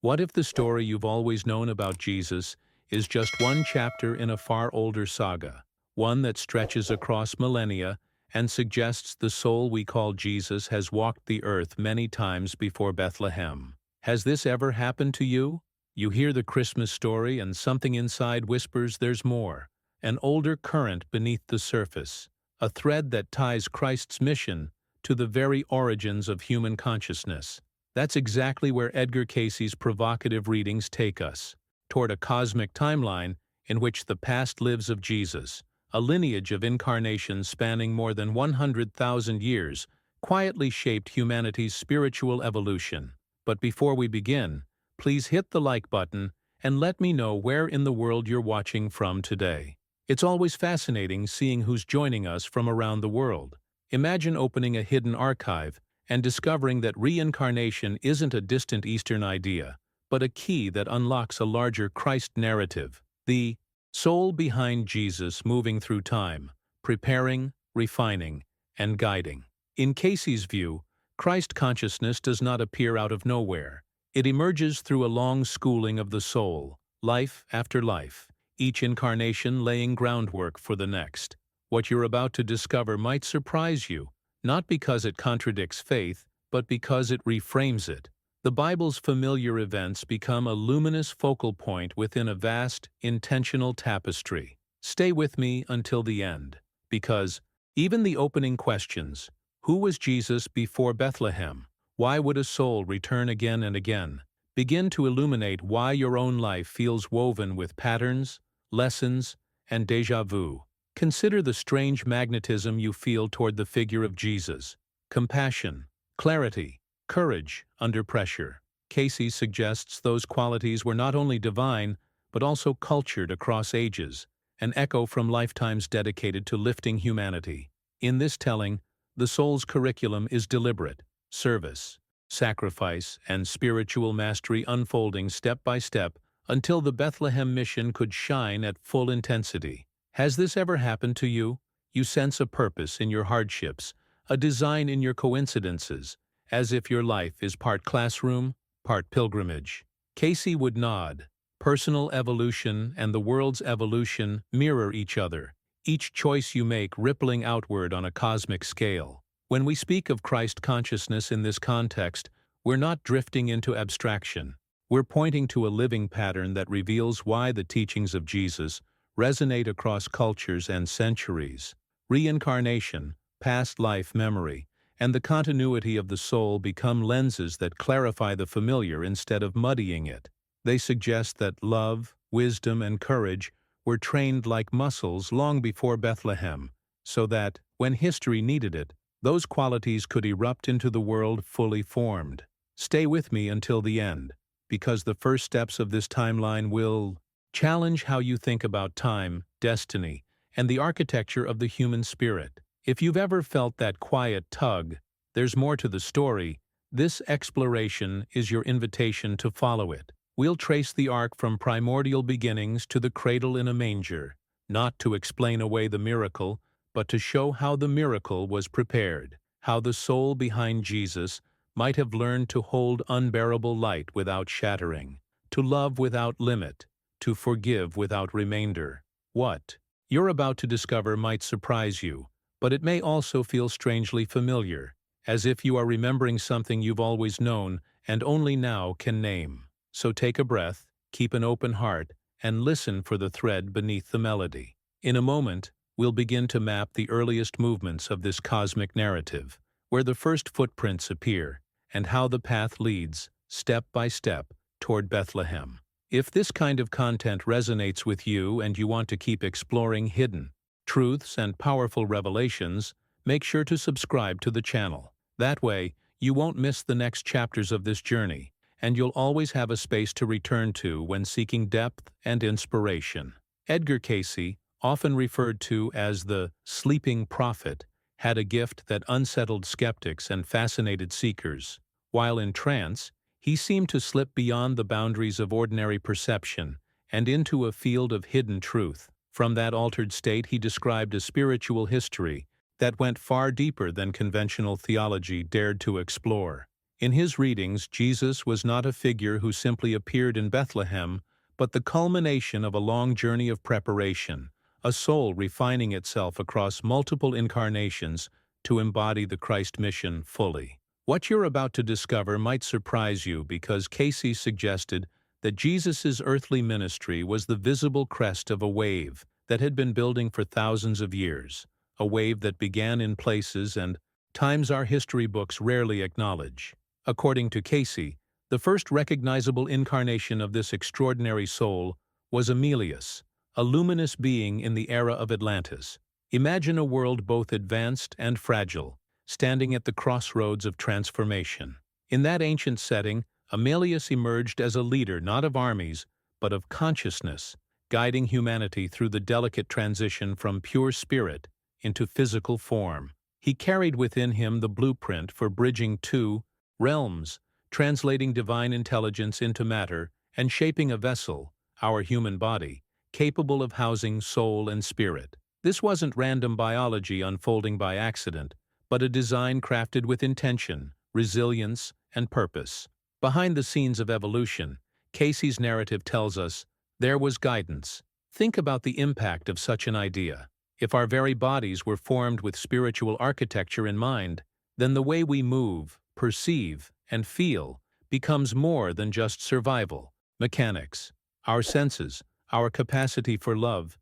What if the story you've always known about Jesus is just one chapter in a far older saga, one that stretches across millennia and suggests the soul we call Jesus has walked the earth many times before Bethlehem? Has this ever happened to you? You hear the Christmas story and something inside whispers there's more, an older current beneath the surface, a thread that ties Christ's mission to the very origins of human consciousness. That's exactly where Edgar Cayce's provocative readings take us, toward a cosmic timeline in which the past lives of Jesus, a lineage of incarnations spanning more than 100,000 years, quietly shaped humanity's spiritual evolution. But before we begin, please hit the like button and let me know where in the world you're watching from today. It's always fascinating seeing who's joining us from around the world. Imagine opening a hidden archive and discovering that reincarnation isn't a distant Eastern idea, but a key that unlocks a larger Christ narrative, the soul behind Jesus moving through time, preparing, refining, and guiding. In Cayce's view, Christ consciousness does not appear out of nowhere. It emerges through a long schooling of the soul, life after life, each incarnation laying groundwork for the next. What you're about to discover might surprise you, not because it contradicts faith, but because it reframes it. The Bible's familiar events become a luminous focal point within a vast, intentional tapestry. Stay with me until the end, because even the opening questions, who was Jesus before Bethlehem? Why would a soul return again and again? Begin to illuminate why your own life feels woven with patterns, lessons, and déjà vu. Consider the strange magnetism you feel toward the figure of Jesus. Compassion, clarity, courage under pressure. Cayce suggests those qualities were not only divine, but also cultured across ages, an echo from lifetimes dedicated to lifting humanity. In this telling, the soul's curriculum is deliberate: service, sacrifice, and spiritual mastery unfolding step by step until the Bethlehem mission could shine at full intensity. Has this ever happened to you? You sense a purpose in your hardships, a design in your coincidences, as if your life is part classroom, part pilgrimage. Cayce would nod. Personal evolution and the world's evolution mirror each other, each choice you make rippling outward on a cosmic scale. When we speak of Christ consciousness in this context, we're not drifting into abstraction. We're pointing to a living pattern that reveals why the teachings of Jesus resonate across cultures and centuries. Reincarnation, past life memory, and the continuity of the soul become lenses that clarify the familiar instead of muddying it. They suggest that love, wisdom, and courage were trained like muscles long before Bethlehem, so that, when history needed it, those qualities could erupt into the world fully formed. Stay with me until the end, because the first steps of this timeline will challenge how you think about time, destiny, and the architecture of the human spirit. If you've ever felt that quiet tug, there's more to the story, this exploration is your invitation to follow it. We'll trace the arc from primordial beginnings to the cradle in a manger, not to explain away the miracle, but to show how the miracle was prepared, how the soul behind Jesus might have learned to hold unbearable light without shattering, to love without limit, to forgive without remainder. What you're about to discover might surprise you, but it may also feel strangely familiar, as if you are remembering something you've always known and only now can name. So take a breath, keep an open heart, and listen for the thread beneath the melody. In a moment, we'll begin to map the earliest movements of this cosmic narrative, where the first footprints appear, and how the path leads, step by step, toward Bethlehem. If this kind of content resonates with you and you want to keep exploring hidden truths and powerful revelations, make sure to subscribe to the channel. That way, you won't miss the next chapters of this journey, and you'll always have a space to return to when seeking depth and inspiration. Edgar Cayce, often referred to as the sleeping prophet, had a gift that unsettled skeptics and fascinated seekers. While in trance, he seemed to slip beyond the boundaries of ordinary perception and into a field of hidden truth. From that altered state, he described a spiritual history that went far deeper than conventional theology dared to explore. In his readings, Jesus was not a figure who simply appeared in Bethlehem, but the culmination of a long journey of preparation, a soul refining itself across multiple incarnations to embody the Christ mission fully. What you're about to discover might surprise you because Cayce suggested that Jesus' earthly ministry was the visible crest of a wave that had been building for thousands of years, a wave that began in places and times our history books rarely acknowledge. According to Cayce, the first recognizable incarnation of this extraordinary soul was Emilius, a luminous being in the era of Atlantis. Imagine a world both advanced and fragile, standing at the crossroads of transformation. In that ancient setting, Emilius emerged as a leader not of armies, but of consciousness, guiding humanity through the delicate transition from pure spirit into physical form. He carried within him the blueprint for bridging two realms, translating divine intelligence into matter and shaping a vessel, our human body, capable of housing soul and spirit. This wasn't random biology unfolding by accident, but a design crafted with intention, resilience, and purpose. Behind the scenes of evolution, Cayce's narrative tells us there was guidance. Think about the impact of such an idea. If our very bodies were formed with spiritual architecture in mind, then the way we move, perceive, and feel becomes more than just survival mechanics. Our senses, our capacity for love,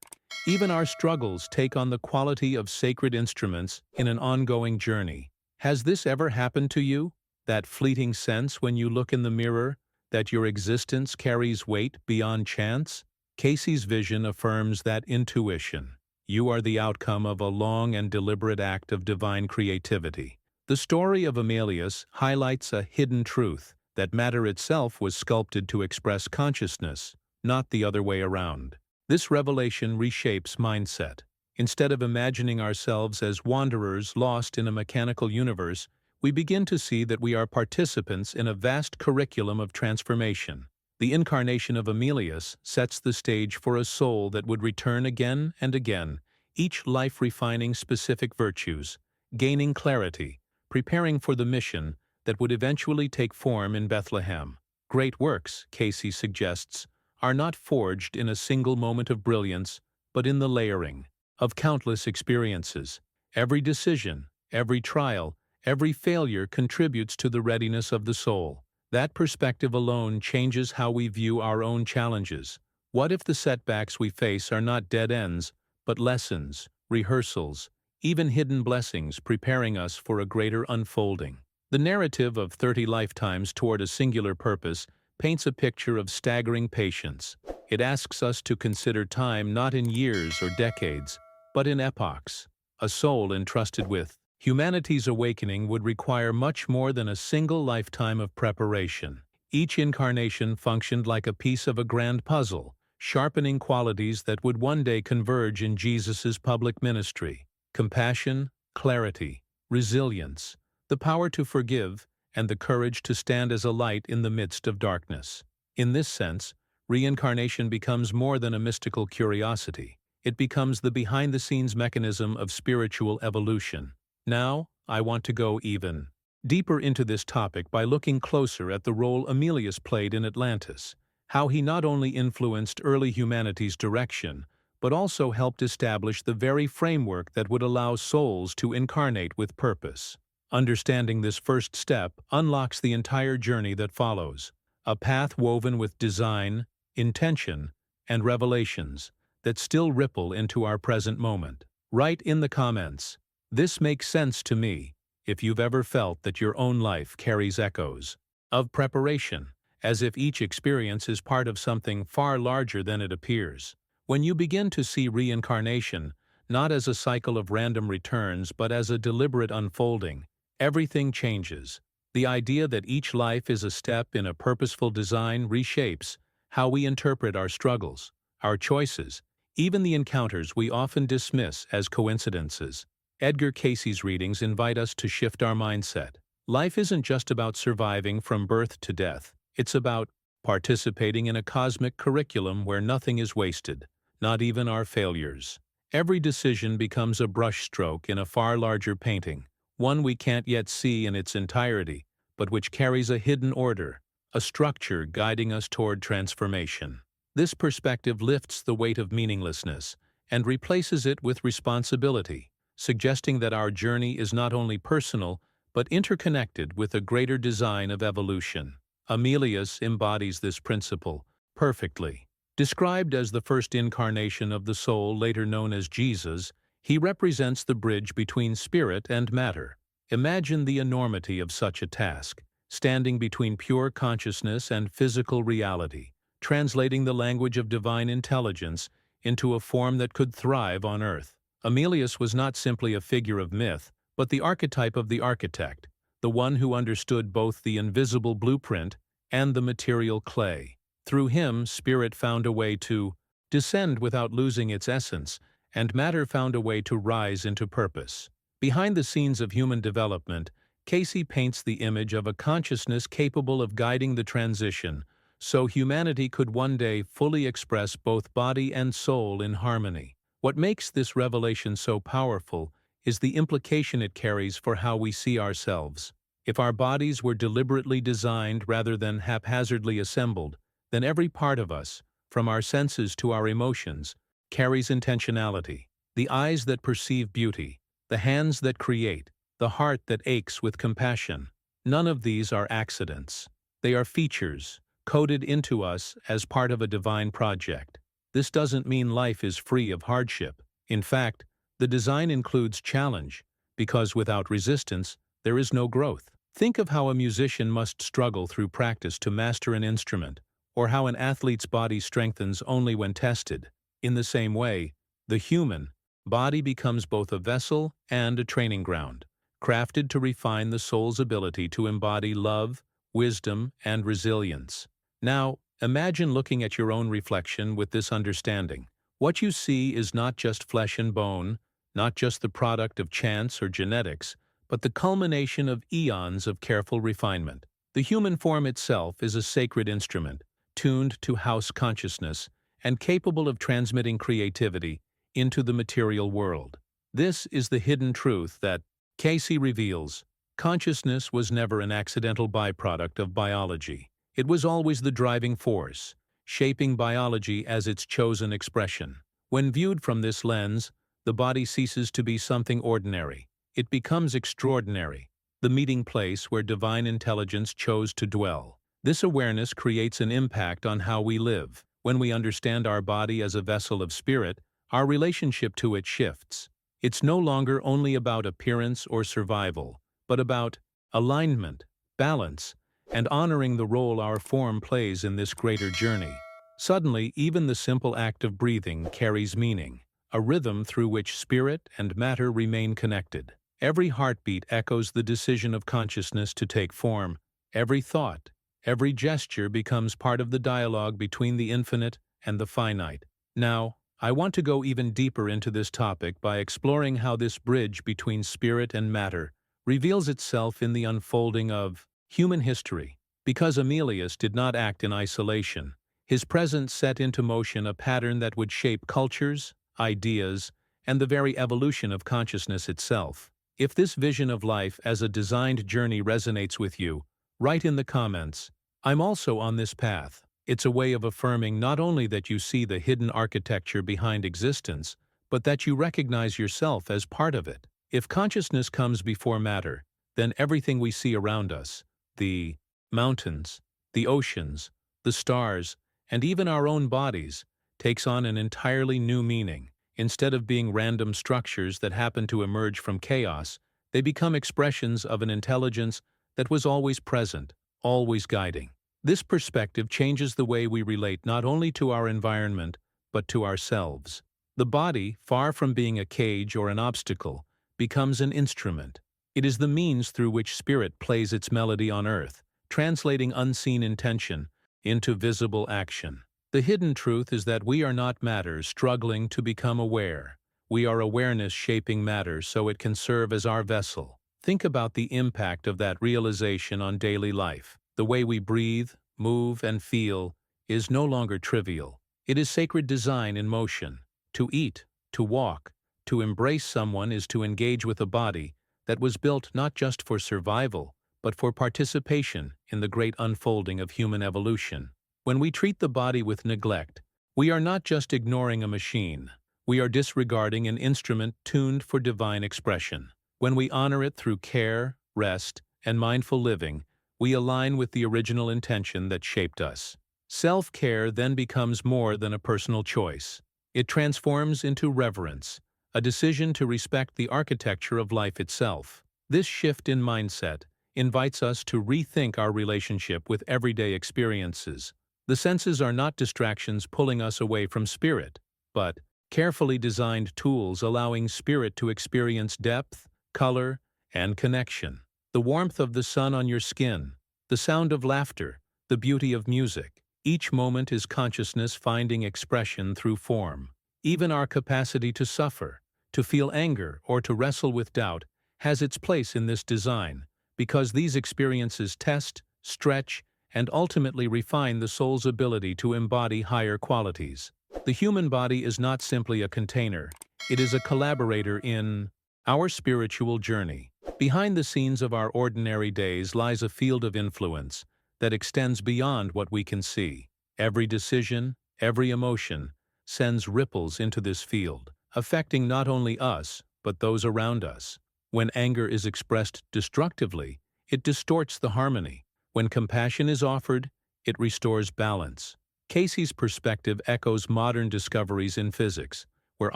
even our struggles take on the quality of sacred instruments in an ongoing journey. Has this ever happened to you? That fleeting sense when you look in the mirror that your existence carries weight beyond chance? Cayce's vision affirms that intuition. You are the outcome of a long and deliberate act of divine creativity. The story of Emilius highlights a hidden truth, that matter itself was sculpted to express consciousness, not the other way around. This revelation reshapes mindset. Instead of imagining ourselves as wanderers lost in a mechanical universe, we begin to see that we are participants in a vast curriculum of transformation. The incarnation of Emilius sets the stage for a soul that would return again and again, each life refining specific virtues, gaining clarity, preparing for the mission that would eventually take form in Bethlehem. Great works, Cayce suggests, are not forged in a single moment of brilliance, but in the layering of countless experiences. Every decision, every trial, every failure contributes to the readiness of the soul. That perspective alone changes how we view our own challenges. What if the setbacks we face are not dead ends, but lessons, rehearsals, even hidden blessings preparing us for a greater unfolding? The narrative of 30 lifetimes toward a singular purpose paints a picture of staggering patience. It asks us to consider time not in years or decades, but in epochs. A soul entrusted with humanity's awakening would require much more than a single lifetime of preparation. Each incarnation functioned like a piece of a grand puzzle, sharpening qualities that would one day converge in Jesus' public ministry: compassion, clarity, resilience, the power to forgive, and the courage to stand as a light in the midst of darkness. In this sense, reincarnation becomes more than a mystical curiosity. It becomes the behind-the-scenes mechanism of spiritual evolution. Now, I want to go even deeper into this topic by looking closer at the role Emilius played in Atlantis, how he not only influenced early humanity's direction, but also helped establish the very framework that would allow souls to incarnate with purpose. Understanding this first step unlocks the entire journey that follows, a path woven with design, intention, and revelations that still ripple into our present moment. Write in the comments, "This makes sense to me," if you've ever felt that your own life carries echoes of preparation, as if each experience is part of something far larger than it appears. When you begin to see reincarnation, not as a cycle of random returns but as a deliberate unfolding, everything changes. The idea that each life is a step in a purposeful design reshapes how we interpret our struggles, our choices, even the encounters we often dismiss as coincidences. Edgar Cayce's readings invite us to shift our mindset. Life isn't just about surviving from birth to death. It's about participating in a cosmic curriculum where nothing is wasted, not even our failures. Every decision becomes a brushstroke in a far larger painting, one we can't yet see in its entirety, but which carries a hidden order, a structure guiding us toward transformation. This perspective lifts the weight of meaninglessness and replaces it with responsibility, suggesting that our journey is not only personal, but interconnected with a greater design of evolution. Aemilius embodies this principle perfectly. Described as the first incarnation of the soul, later known as Jesus, he represents the bridge between spirit and matter. Imagine the enormity of such a task, standing between pure consciousness and physical reality, translating the language of divine intelligence into a form that could thrive on earth. Aemilius was not simply a figure of myth, but the archetype of the architect, the one who understood both the invisible blueprint and the material clay. Through him, spirit found a way to descend without losing its essence, and matter found a way to rise into purpose. Behind the scenes of human development, Cayce paints the image of a consciousness capable of guiding the transition, so humanity could one day fully express both body and soul in harmony. What makes this revelation so powerful is the implication it carries for how we see ourselves. If our bodies were deliberately designed rather than haphazardly assembled, then every part of us, from our senses to our emotions, carries intentionality. The eyes that perceive beauty, the hands that create, the heart that aches with compassion. None of these are accidents. They are features, coded into us as part of a divine project. This doesn't mean life is free of hardship. In fact, the design includes challenge, because without resistance, there is no growth. Think of how a musician must struggle through practice to master an instrument, or how an athlete's body strengthens only when tested. In the same way, the human body becomes both a vessel and a training ground, crafted to refine the soul's ability to embody love, wisdom, and resilience. Now, imagine looking at your own reflection with this understanding. What you see is not just flesh and bone, not just the product of chance or genetics, but the culmination of eons of careful refinement. The human form itself is a sacred instrument, tuned to house consciousness and capable of transmitting creativity into the material world. This is the hidden truth that Cayce reveals. Consciousness was never an accidental byproduct of biology. It was always the driving force, shaping biology as its chosen expression. When viewed from this lens, the body ceases to be something ordinary. It becomes extraordinary, the meeting place where divine intelligence chose to dwell. This awareness creates an impact on how we live. When we understand our body as a vessel of spirit, our relationship to it shifts. It's no longer only about appearance or survival, but about alignment, balance, and honoring the role our form plays in this greater journey. Suddenly, even the simple act of breathing carries meaning, a rhythm through which spirit and matter remain connected. Every heartbeat echoes the decision of consciousness to take form. Every thought, every gesture becomes part of the dialogue between the infinite and the finite. Now, I want to go even deeper into this topic by exploring how this bridge between spirit and matter reveals itself in the unfolding of human history. Because Aemilius did not act in isolation, his presence set into motion a pattern that would shape cultures, ideas, and the very evolution of consciousness itself. If this vision of life as a designed journey resonates with you, write in the comments, "I'm also on this path." It's a way of affirming not only that you see the hidden architecture behind existence, but that you recognize yourself as part of it. If consciousness comes before matter, then everything we see around us, the mountains, the oceans, the stars, and even our own bodies, takes on an entirely new meaning. Instead of being random structures that happen to emerge from chaos, they become expressions of an intelligence that was always present, always guiding. This perspective changes the way we relate not only to our environment, but to ourselves. The body, far from being a cage or an obstacle, becomes an instrument. It is the means through which spirit plays its melody on earth, translating unseen intention into visible action. The hidden truth is that we are not matter struggling to become aware. We are awareness shaping matter so it can serve as our vessel. Think about the impact of that realization on daily life. The way we breathe, move, and feel is no longer trivial. It is sacred design in motion. To eat, to walk, to embrace someone is to engage with a body that was built not just for survival, but for participation in the great unfolding of human evolution. When we treat the body with neglect, we are not just ignoring a machine, we are disregarding an instrument tuned for divine expression. When we honor it through care, rest, and mindful living, we align with the original intention that shaped us. Self-care then becomes more than a personal choice. It transforms into reverence, a decision to respect the architecture of life itself. This shift in mindset invites us to rethink our relationship with everyday experiences. The senses are not distractions pulling us away from spirit, but carefully designed tools allowing spirit to experience depth, color, and connection. The warmth of the sun on your skin, the sound of laughter, the beauty of music. Each moment is consciousness finding expression through form. Even our capacity to suffer, to feel anger, or to wrestle with doubt has its place in this design, because these experiences test, stretch, and ultimately refine the soul's ability to embody higher qualities. The human body is not simply a container, it is a collaborator in our spiritual journey. Behind the scenes of our ordinary days lies a field of influence that extends beyond what we can see. Every decision, every emotion, sends ripples into this field, affecting not only us, but those around us. When anger is expressed destructively, it distorts the harmony. When compassion is offered, it restores balance. Cayce's perspective echoes modern discoveries in physics, where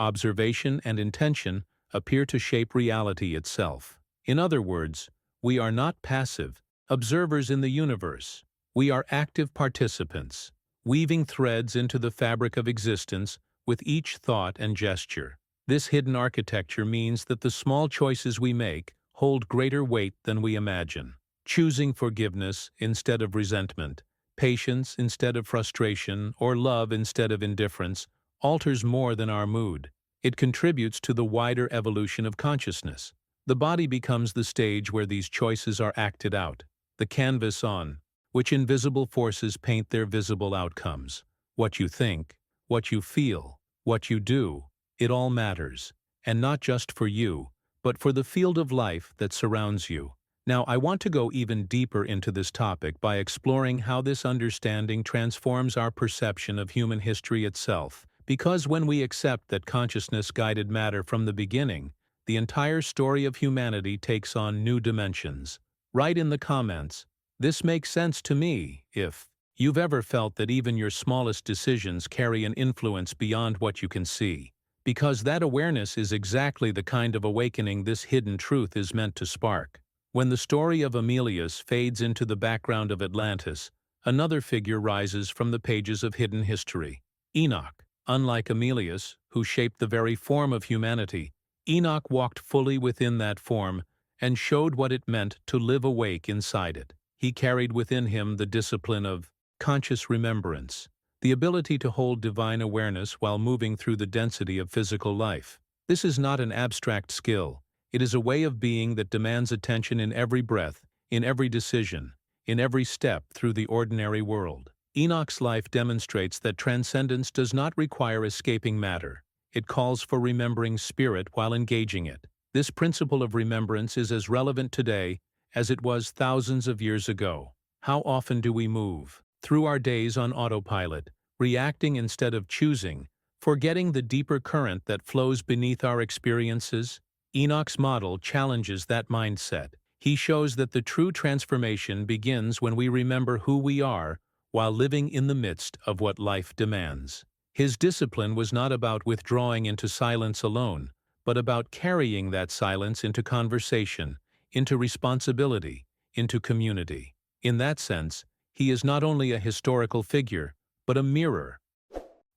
observation and intention appear to shape reality itself. In other words, we are not passive observers in the universe. We are active participants, weaving threads into the fabric of existence with each thought and gesture. This hidden architecture means that the small choices we make hold greater weight than we imagine. Choosing forgiveness instead of resentment, patience instead of frustration, or love instead of indifference alters more than our mood. It contributes to the wider evolution of consciousness. The body becomes the stage where these choices are acted out, the canvas on which invisible forces paint their visible outcomes. What you think, what you feel, what you do, it all matters, and not just for you, but for the field of life that surrounds you. Now, I want to go even deeper into this topic by exploring how this understanding transforms our perception of human history itself. Because when we accept that consciousness guided matter from the beginning, the entire story of humanity takes on new dimensions. Write in the comments, "This makes sense to me," if you've ever felt that even your smallest decisions carry an influence beyond what you can see. Because that awareness is exactly the kind of awakening this hidden truth is meant to spark. When the story of Emilius fades into the background of Atlantis, another figure rises from the pages of hidden history. Enoch. Unlike Emilius, who shaped the very form of humanity, Enoch walked fully within that form and showed what it meant to live awake inside it. He carried within him the discipline of conscious remembrance, the ability to hold divine awareness while moving through the density of physical life. This is not an abstract skill. It is a way of being that demands attention in every breath, in every decision, in every step through the ordinary world. Enoch's life demonstrates that transcendence does not require escaping matter. It calls for remembering spirit while engaging it. This principle of remembrance is as relevant today as it was thousands of years ago. How often do we move through our days on autopilot, reacting instead of choosing, forgetting the deeper current that flows beneath our experiences? Enoch's model challenges that mindset. He shows that the true transformation begins when we remember who we are while living in the midst of what life demands. His discipline was not about withdrawing into silence alone, but about carrying that silence into conversation, into responsibility, into community. In that sense, he is not only a historical figure, but a mirror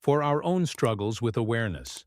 for our own struggles with awareness.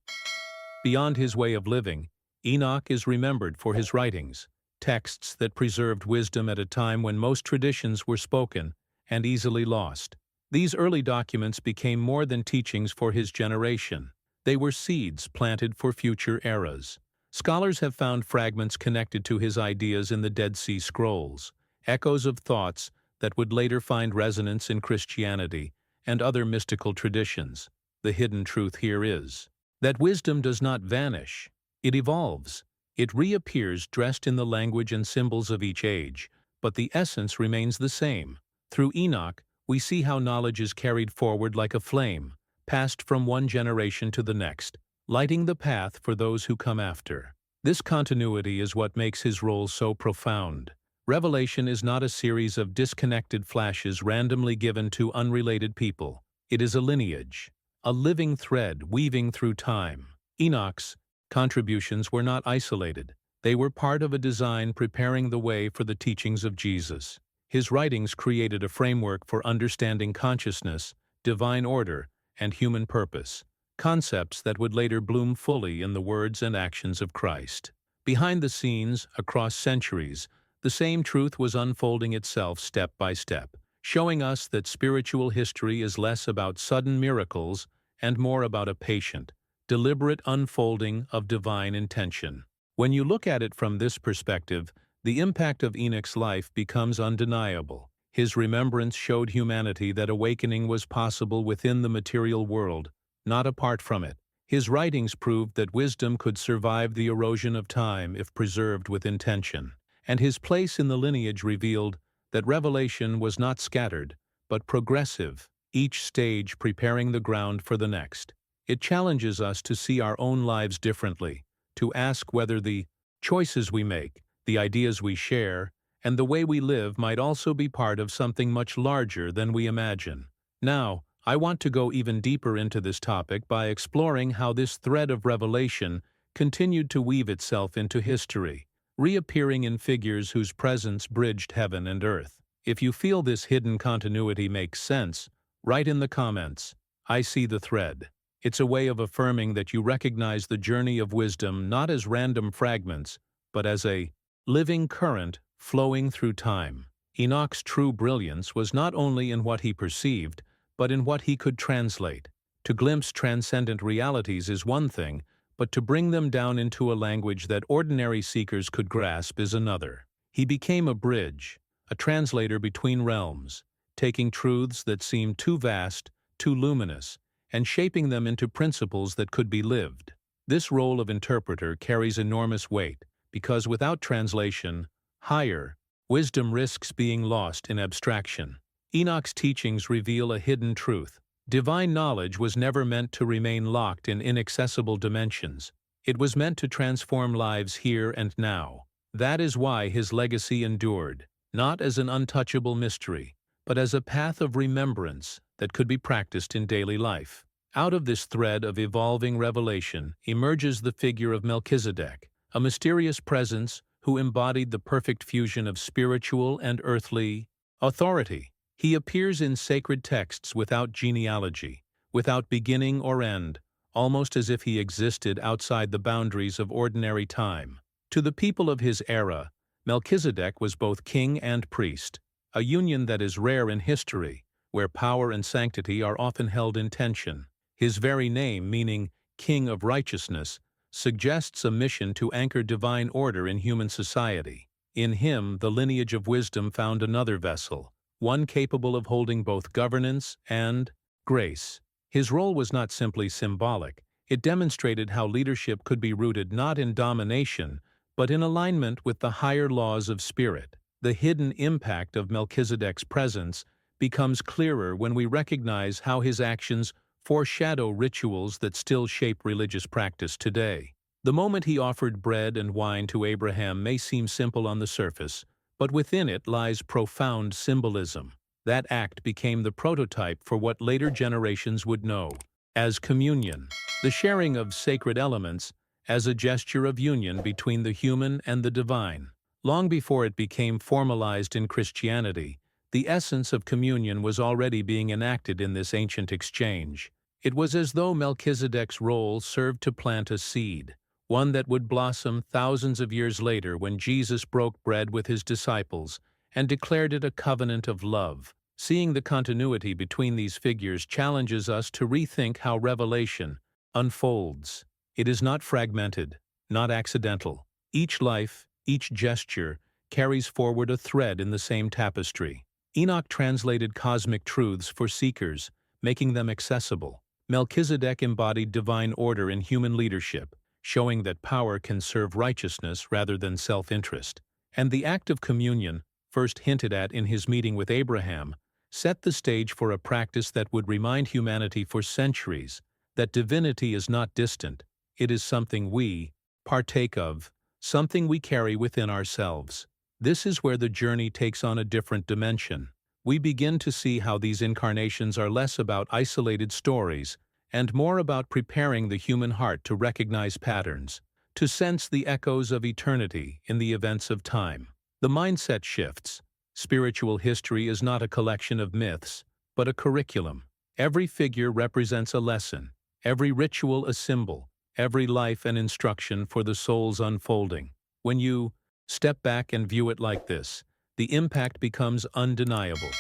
Beyond his way of living, Enoch is remembered for his writings, texts that preserved wisdom at a time when most traditions were spoken and easily lost. These early documents became more than teachings for his generation. They were seeds planted for future eras. Scholars have found fragments connected to his ideas in the Dead Sea Scrolls, echoes of thoughts that would later find resonance in Christianity and other mystical traditions. The hidden truth here is that wisdom does not vanish. It evolves. It reappears dressed in the language and symbols of each age, but the essence remains the same. Through Enoch, we see how knowledge is carried forward like a flame, passed from one generation to the next, lighting the path for those who come after. This continuity is what makes his role so profound. Revelation is not a series of disconnected flashes randomly given to unrelated people. It is a lineage, a living thread weaving through time. Enoch's contributions were not isolated. They were part of a design preparing the way for the teachings of Jesus. His writings created a framework for understanding consciousness, divine order, and human purpose, concepts that would later bloom fully in the words and actions of Christ. Behind the scenes, across centuries, the same truth was unfolding itself step by step, showing us that spiritual history is less about sudden miracles and more about a patient, deliberate unfolding of divine intention. When you look at it from this perspective, the impact of Enoch's life becomes undeniable. His remembrance showed humanity that awakening was possible within the material world, not apart from it. His writings proved that wisdom could survive the erosion of time if preserved with intention. And his place in the lineage revealed that revelation was not scattered, but progressive, each stage preparing the ground for the next. It challenges us to see our own lives differently, to ask whether the choices we make, the ideas we share, and the way we live might also be part of something much larger than we imagine. Now, I want to go even deeper into this topic by exploring how this thread of revelation continued to weave itself into history, reappearing in figures whose presence bridged heaven and earth. If you feel this hidden continuity makes sense, write in the comments, "I see the thread." It's a way of affirming that you recognize the journey of wisdom not as random fragments, but as a living current flowing through time. Enoch's true brilliance was not only in what he perceived, but in what he could translate. To glimpse transcendent realities is one thing, but to bring them down into a language that ordinary seekers could grasp is another. He became a bridge, a translator between realms, taking truths that seemed too vast, too luminous, and shaping them into principles that could be lived. This role of interpreter carries enormous weight, because without translation, higher wisdom risks being lost in abstraction. Enoch's teachings reveal a hidden truth. Divine knowledge was never meant to remain locked in inaccessible dimensions. It was meant to transform lives here and now. That is why his legacy endured, not as an untouchable mystery, but as a path of remembrance that could be practiced in daily life. Out of this thread of evolving revelation emerges the figure of Melchizedek, a mysterious presence who embodied the perfect fusion of spiritual and earthly authority. He appears in sacred texts without genealogy, without beginning or end, almost as if he existed outside the boundaries of ordinary time. To the people of his era, Melchizedek was both king and priest, a union that is rare in history, where power and sanctity are often held in tension. His very name, meaning King of Righteousness, suggests a mission to anchor divine order in human society. In him, the lineage of wisdom found another vessel, one capable of holding both governance and grace. His role was not simply symbolic, it demonstrated how leadership could be rooted not in domination, but in alignment with the higher laws of spirit. The hidden impact of Melchizedek's presence becomes clearer when we recognize how his actions foreshadow rituals that still shape religious practice today. The moment he offered bread and wine to Abraham may seem simple on the surface, but within it lies profound symbolism. That act became the prototype for what later generations would know as communion, the sharing of sacred elements as a gesture of union between the human and the divine. Long before it became formalized in Christianity, the essence of communion was already being enacted in this ancient exchange. It was as though Melchizedek's role served to plant a seed, one that would blossom thousands of years later when Jesus broke bread with his disciples and declared it a covenant of love. Seeing the continuity between these figures challenges us to rethink how revelation unfolds. It is not fragmented, not accidental. Each life, each gesture, carries forward a thread in the same tapestry. Enoch translated cosmic truths for seekers, making them accessible. Melchizedek embodied divine order in human leadership, showing that power can serve righteousness rather than self-interest. And the act of communion, first hinted at in his meeting with Abraham, set the stage for a practice that would remind humanity for centuries that divinity is not distant, it is something we partake of, something we carry within ourselves. This is where the journey takes on a different dimension. We begin to see how these incarnations are less about isolated stories and more about preparing the human heart to recognize patterns, to sense the echoes of eternity in the events of time. The mindset shifts. Spiritual history is not a collection of myths, but a curriculum. Every figure represents a lesson, every ritual a symbol, every life an instruction for the soul's unfolding. When you step back and view it like this, the impact becomes undeniable.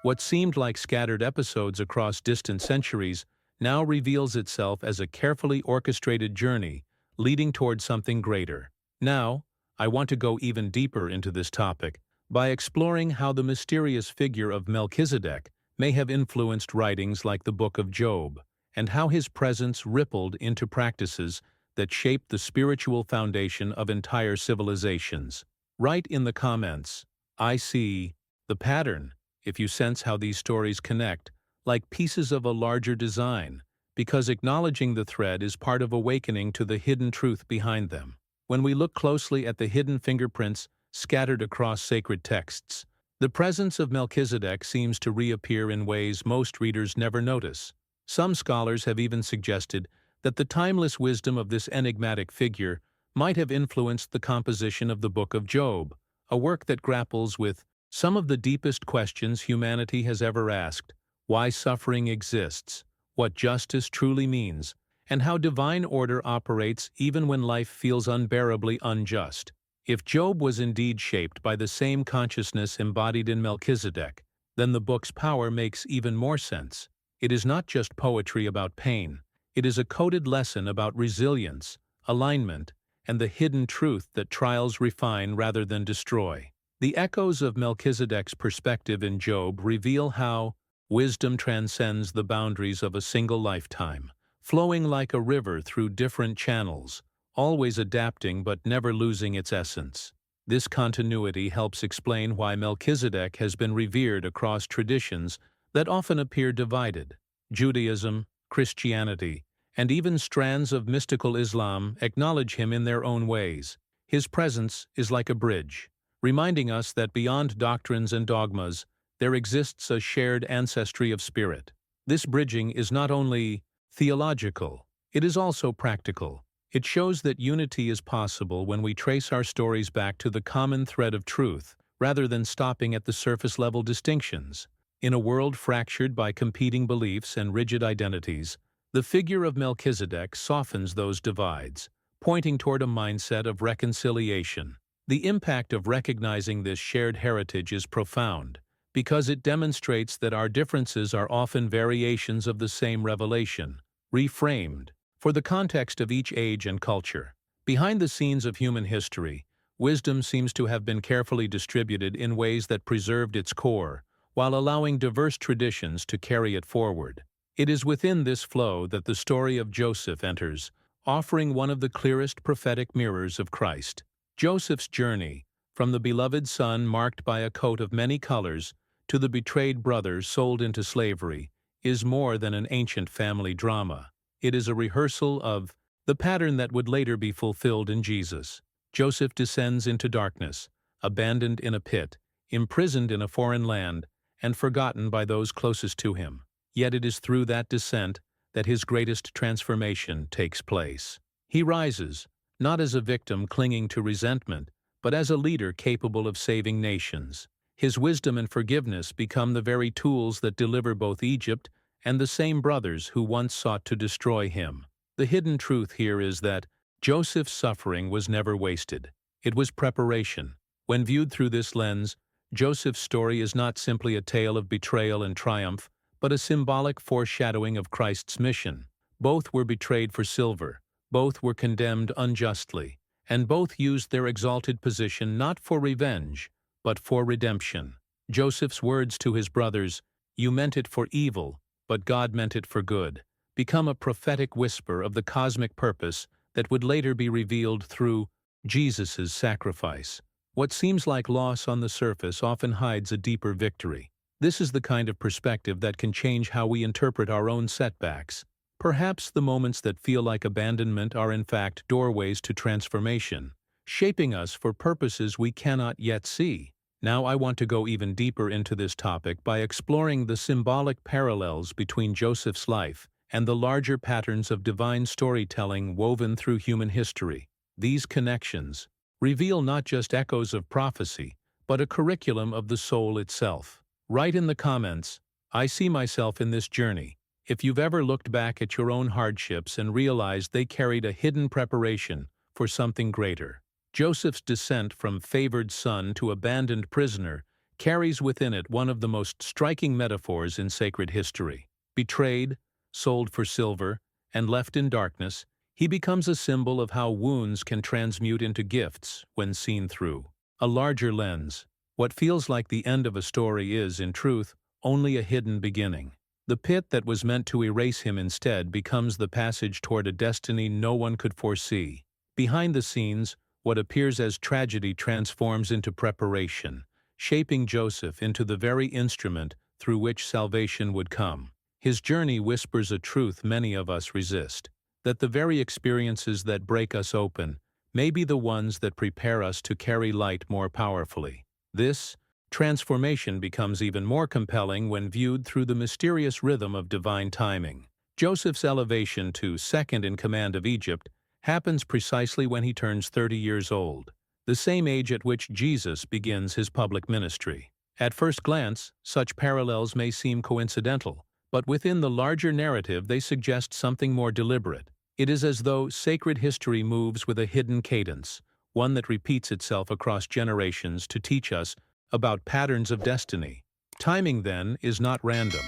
What seemed like scattered episodes across distant centuries now reveals itself as a carefully orchestrated journey leading toward something greater. Now, I want to go even deeper into this topic by exploring how the mysterious figure of Melchizedek may have influenced writings like the Book of Job, and how his presence rippled into practices that shaped the spiritual foundation of entire civilizations. Write in the comments, "I see the pattern," if you sense how these stories connect, like pieces of a larger design, because acknowledging the thread is part of awakening to the hidden truth behind them. When we look closely at the hidden fingerprints scattered across sacred texts, the presence of Melchizedek seems to reappear in ways most readers never notice. Some scholars have even suggested that the timeless wisdom of this enigmatic figure might have influenced the composition of the Book of Job, a work that grapples with some of the deepest questions humanity has ever asked: why suffering exists, what justice truly means, and how divine order operates even when life feels unbearably unjust. If Job was indeed shaped by the same consciousness embodied in Melchizedek, then the book's power makes even more sense. It is not just poetry about pain, it is a coded lesson about resilience, alignment, and the hidden truth that trials refine rather than destroy. The echoes of Melchizedek's perspective in Job reveal how wisdom transcends the boundaries of a single lifetime, flowing like a river through different channels, always adapting but never losing its essence. This continuity helps explain why Melchizedek has been revered across traditions that often appear divided. Judaism, Christianity, and even strands of mystical Islam acknowledge him in their own ways. His presence is like a bridge, reminding us that beyond doctrines and dogmas, there exists a shared ancestry of spirit. This bridging is not only theological, it is also practical. It shows that unity is possible when we trace our stories back to the common thread of truth, rather than stopping at the surface-level distinctions. In a world fractured by competing beliefs and rigid identities, the figure of Melchizedek softens those divides, pointing toward a mindset of reconciliation. The impact of recognizing this shared heritage is profound, because it demonstrates that our differences are often variations of the same revelation, reframed for the context of each age and culture. Behind the scenes of human history, wisdom seems to have been carefully distributed in ways that preserved its core, while allowing diverse traditions to carry it forward. It is within this flow that the story of Joseph enters, offering one of the clearest prophetic mirrors of Christ. Joseph's journey, from the beloved son marked by a coat of many colors to the betrayed brother sold into slavery, is more than an ancient family drama. It is a rehearsal of the pattern that would later be fulfilled in Jesus. Joseph descends into darkness, abandoned in a pit, imprisoned in a foreign land, and forgotten by those closest to him. Yet it is through that descent that his greatest transformation takes place. He rises, not as a victim clinging to resentment, but as a leader capable of saving nations. His wisdom and forgiveness become the very tools that deliver both Egypt and the same brothers who once sought to destroy him. The hidden truth here is that Joseph's suffering was never wasted. It was preparation. When viewed through this lens, Joseph's story is not simply a tale of betrayal and triumph, but a symbolic foreshadowing of Christ's mission. Both were betrayed for silver, both were condemned unjustly, and both used their exalted position not for revenge, but for redemption. Joseph's words to his brothers, "You meant it for evil, but God meant it for good," become a prophetic whisper of the cosmic purpose that would later be revealed through Jesus' sacrifice. What seems like loss on the surface often hides a deeper victory. This is the kind of perspective that can change how we interpret our own setbacks. Perhaps the moments that feel like abandonment are in fact doorways to transformation, shaping us for purposes we cannot yet see. Now I want to go even deeper into this topic by exploring the symbolic parallels between Joseph's life and the larger patterns of divine storytelling woven through human history. These connections reveal not just echoes of prophecy, but a curriculum of the soul itself. Write in the comments, "I see myself in this journey," if you've ever looked back at your own hardships and realized they carried a hidden preparation for something greater. Joseph's descent from favored son to abandoned prisoner carries within it one of the most striking metaphors in sacred history. Betrayed, sold for silver, and left in darkness, he becomes a symbol of how wounds can transmute into gifts when seen through a larger lens. What feels like the end of a story is, in truth, only a hidden beginning. The pit that was meant to erase him instead becomes the passage toward a destiny no one could foresee. Behind the scenes, what appears as tragedy transforms into preparation, shaping Joseph into the very instrument through which salvation would come. His journey whispers a truth many of us resist, that the very experiences that break us open may be the ones that prepare us to carry light more powerfully. This transformation becomes even more compelling when viewed through the mysterious rhythm of divine timing. Joseph's elevation to second in command of Egypt happens precisely when he turns 30 years old, the same age at which Jesus begins his public ministry. At first glance, such parallels may seem coincidental, but within the larger narrative they suggest something more deliberate. It is as though sacred history moves with a hidden cadence, one that repeats itself across generations to teach us about patterns of destiny. Timing, then, is not random.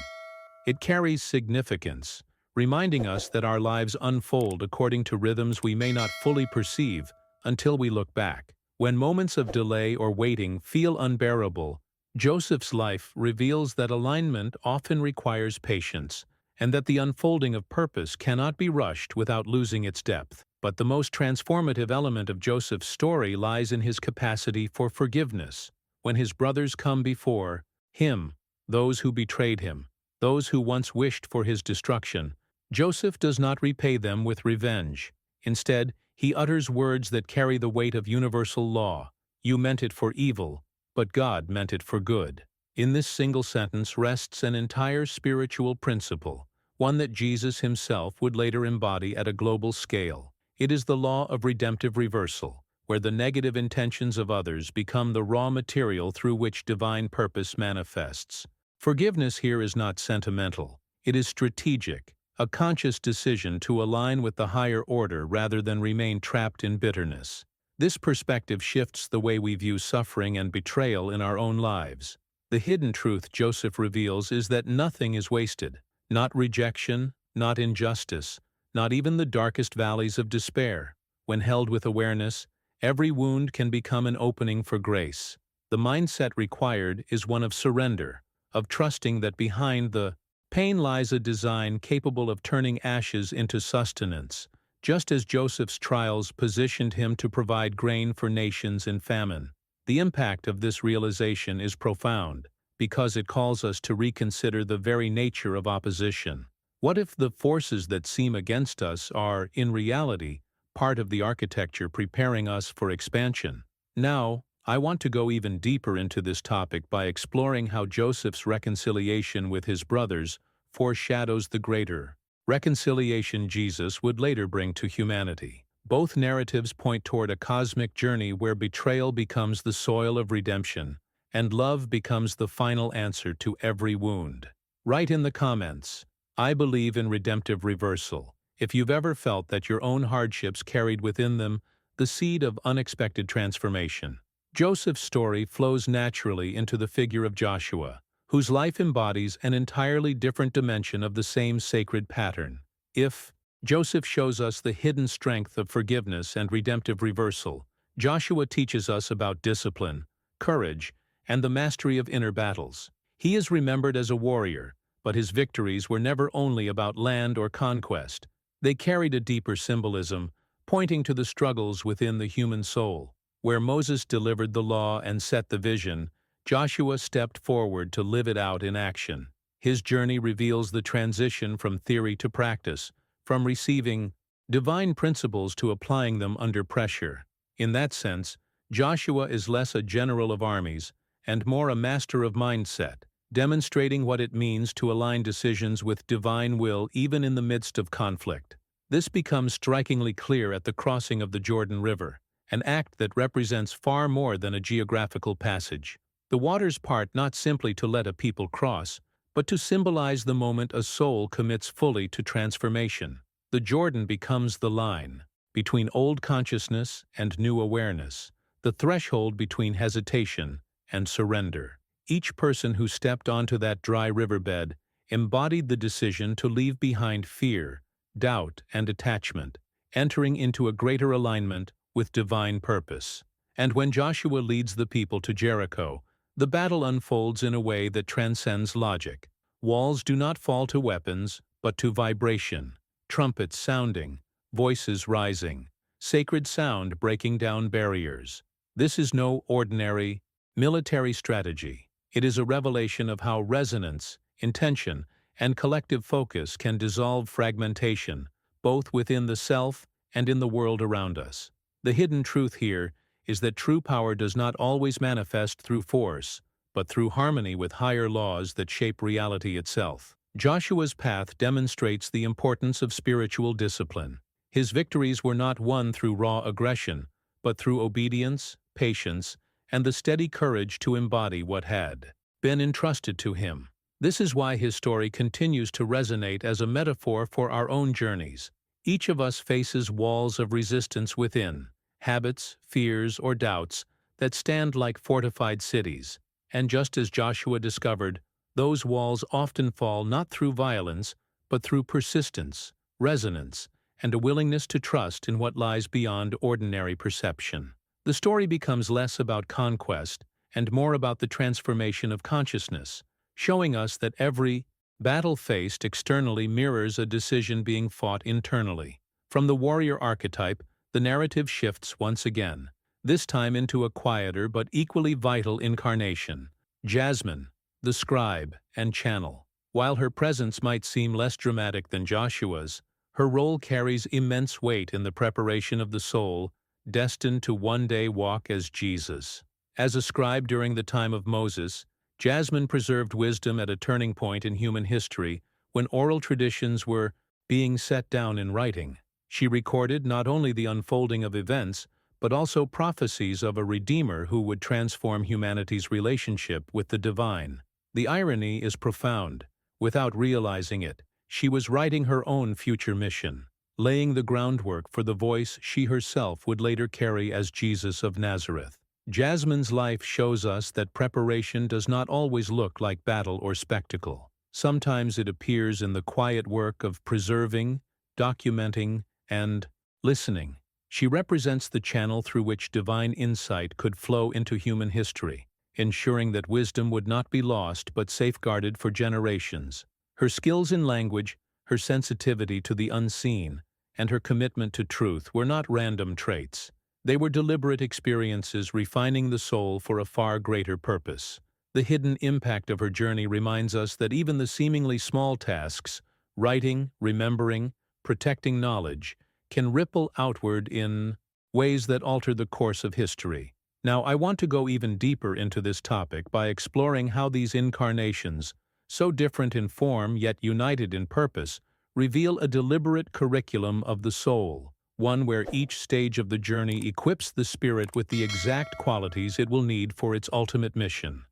It carries significance, reminding us that our lives unfold according to rhythms we may not fully perceive until we look back. When moments of delay or waiting feel unbearable, Joseph's life reveals that alignment often requires patience, and that the unfolding of purpose cannot be rushed without losing its depth. But the most transformative element of Joseph's story lies in his capacity for forgiveness. When his brothers come before him, those who betrayed him, those who once wished for his destruction, Joseph does not repay them with revenge. Instead, he utters words that carry the weight of universal law. "You meant it for evil, but God meant it for good." In this single sentence rests an entire spiritual principle, one that Jesus himself would later embody at a global scale. It is the law of redemptive reversal, where the negative intentions of others become the raw material through which divine purpose manifests. Forgiveness here is not sentimental. It is strategic, a conscious decision to align with the higher order rather than remain trapped in bitterness. This perspective shifts the way we view suffering and betrayal in our own lives. The hidden truth Joseph reveals is that nothing is wasted. Not rejection, not injustice, not even the darkest valleys of despair. When held with awareness, every wound can become an opening for grace. The mindset required is one of surrender, of trusting that behind the pain lies a design capable of turning ashes into sustenance, just as Joseph's trials positioned him to provide grain for nations in famine. The impact of this realization is profound, because it calls us to reconsider the very nature of opposition. What if the forces that seem against us are, in reality, part of the architecture preparing us for expansion? Now, I want to go even deeper into this topic by exploring how Joseph's reconciliation with his brothers foreshadows the greater reconciliation Jesus would later bring to humanity. Both narratives point toward a cosmic journey where betrayal becomes the soil of redemption, and love becomes the final answer to every wound. Write in the comments, "I believe in redemptive reversal," if you've ever felt that your own hardships carried within them the seed of unexpected transformation. Joseph's story flows naturally into the figure of Joshua, whose life embodies an entirely different dimension of the same sacred pattern. If Joseph shows us the hidden strength of forgiveness and redemptive reversal, Joshua teaches us about discipline, courage, and the mastery of inner battles. He is remembered as a warrior, but his victories were never only about land or conquest. They carried a deeper symbolism, pointing to the struggles within the human soul. Where Moses delivered the law and set the vision, Joshua stepped forward to live it out in action. His journey reveals the transition from theory to practice, from receiving divine principles to applying them under pressure. In that sense, Joshua is less a general of armies and more a master of mindset, demonstrating what it means to align decisions with divine will even in the midst of conflict. This becomes strikingly clear at the crossing of the Jordan River, an act that represents far more than a geographical passage. The waters part not simply to let a people cross, but to symbolize the moment a soul commits fully to transformation. The Jordan becomes the line between old consciousness and new awareness, the threshold between hesitation and surrender. Each person who stepped onto that dry riverbed embodied the decision to leave behind fear, doubt, and attachment, entering into a greater alignment with divine purpose. And when Joshua leads the people to Jericho, the battle unfolds in a way that transcends logic. Walls do not fall to weapons, but to vibration, trumpets sounding, voices rising, sacred sound breaking down barriers. This is no ordinary military strategy. It is a revelation of how resonance, intention, and collective focus can dissolve fragmentation, both within the self and in the world around us. The hidden truth here is that true power does not always manifest through force, but through harmony with higher laws that shape reality itself. Joshua's path demonstrates the importance of spiritual discipline. His victories were not won through raw aggression, but through obedience, patience, and the steady courage to embody what had been entrusted to him. This is why his story continues to resonate as a metaphor for our own journeys. Each of us faces walls of resistance within, habits, fears, or doubts that stand like fortified cities. And just as Joshua discovered, those walls often fall not through violence, but through persistence, resonance, and a willingness to trust in what lies beyond ordinary perception. The story becomes less about conquest and more about the transformation of consciousness, showing us that every battle faced externally mirrors a decision being fought internally. From the warrior archetype, the narrative shifts once again, this time into a quieter but equally vital incarnation, Jasmine, the scribe and channel. While her presence might seem less dramatic than Joshua's, her role carries immense weight in the preparation of the soul, destined to one day walk as Jesus. As a scribe during the time of Moses, Jasmine preserved wisdom at a turning point in human history when oral traditions were being set down in writing. She recorded not only the unfolding of events, but also prophecies of a Redeemer who would transform humanity's relationship with the divine. The irony is profound. Without realizing it, she was writing her own future mission, laying the groundwork for the voice she herself would later carry as Jesus of Nazareth. Jasmine's life shows us that preparation does not always look like battle or spectacle. Sometimes it appears in the quiet work of preserving, documenting, and listening. She represents the channel through which divine insight could flow into human history, ensuring that wisdom would not be lost but safeguarded for generations. Her skills in language, her sensitivity to the unseen, and her commitment to truth were not random traits. They were deliberate experiences refining the soul for a far greater purpose. The hidden impact of her journey reminds us that even the seemingly small tasks, writing, remembering, protecting knowledge, can ripple outward in ways that alter the course of history. Now, I want to go even deeper into this topic by exploring how these incarnations, so different in form yet united in purpose, reveal a deliberate curriculum of the soul, one where each stage of the journey equips the spirit with the exact qualities it will need for its ultimate mission.